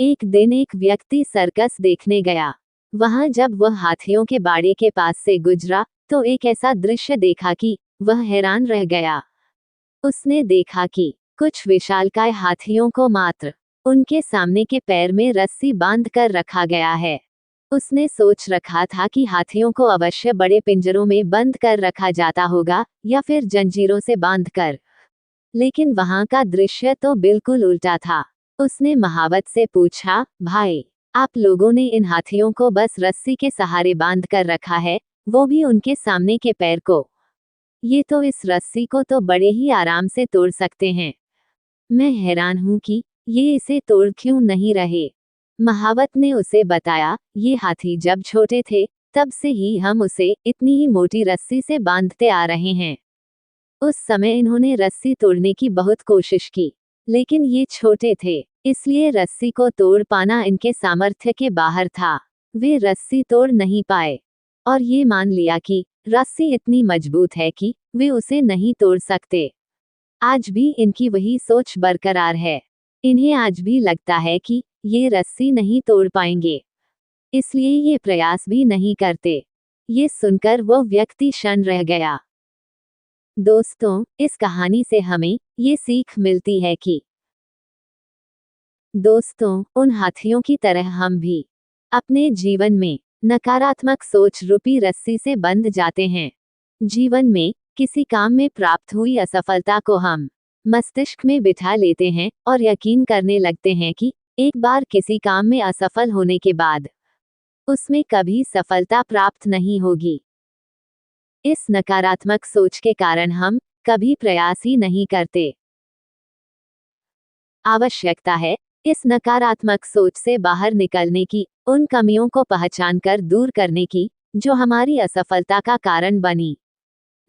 एक दिन एक व्यक्ति सर्कस देखने गया। वहां जब वह हाथियों के बाड़े के पास से गुजरा तो एक ऐसा दृश्य देखा कि वह हैरान रह गया। उसने देखा कि कुछ विशालकाय हाथियों को मात्र उनके सामने के पैर में रस्सी बांध कर रखा गया है। उसने सोच रखा था कि हाथियों को अवश्य बड़े पिंजरों में बंद कर रखा जाता होगा या फिर जंजीरों से बांधकर। लेकिन वहां का दृश्य तो बिल्कुल उल्टा था। उसने महावत से पूछा, भाई, आप लोगों ने इन हाथियों को बस रस्सी के सहारे बांध कर रखा है, वो भी उनके सामने के पैर को। ये तो इस रस्सी को तो बड़े ही आराम से तोड़ सकते हैं। मैं हैरान हूं कि ये इसे तोड़ क्यों नहीं रहे। महावत ने उसे बताया, ये हाथी जब छोटे थे तब से ही हम उसे इतनी ही मोटी रस्सी से बांधते आ रहे हैं। उस समय इन्होंने रस्सी तोड़ने की बहुत कोशिश की, लेकिन ये छोटे थे, इसलिए रस्सी को तोड़ पाना इनके सामर्थ्य के बाहर था। वे रस्सी तोड़ नहीं पाए और ये मान लिया कि रस्सी इतनी मजबूत है कि वे उसे नहीं तोड़ सकते। आज भी इनकी वही सोच बरकरार है। इन्हें आज भी लगता है कि ये रस्सी नहीं तोड़ पाएंगे, इसलिए ये प्रयास भी नहीं करते। ये सुनकर वो व्यक्ति शन्न रह गया। दोस्तों, इस कहानी से हमें ये सीख मिलती है कि उन हाथियों की तरह हम भी अपने जीवन में नकारात्मक सोच रूपी रस्सी से बंध जाते हैं। जीवन में किसी काम में प्राप्त हुई असफलता को हम मस्तिष्क में बिठा लेते हैं और यकीन करने लगते हैं कि एक बार किसी काम में असफल होने के बाद उसमें कभी सफलता प्राप्त नहीं होगी। इस नकारात्मक सोच के कारण हम कभी प्रयास ही नहीं करते। आवश्यकता है इस नकारात्मक सोच से बाहर निकलने की, उन कमियों को पहचानकर दूर करने की जो हमारी असफलता का कारण बनी।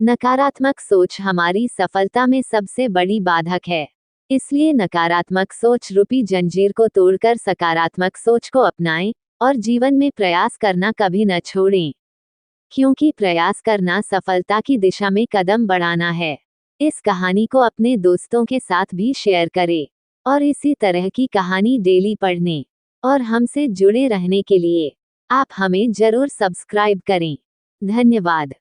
नकारात्मक सोच हमारी सफलता में सबसे बड़ी बाधक है। इसलिए नकारात्मक सोच रूपी जंजीर को तोड़कर सकारात्मक सोच को अपनाएं और जीवन में प्रयास करना कभी न छोड़ें, क्योंकि प्रयास करना सफलता की दिशा में कदम बढ़ाना है। इस कहानी को अपने दोस्तों के साथ भी शेयर करें और इसी तरह की कहानी डेली पढ़ने और हमसे जुड़े रहने के लिए आप हमें जरूर सब्सक्राइब करें। धन्यवाद।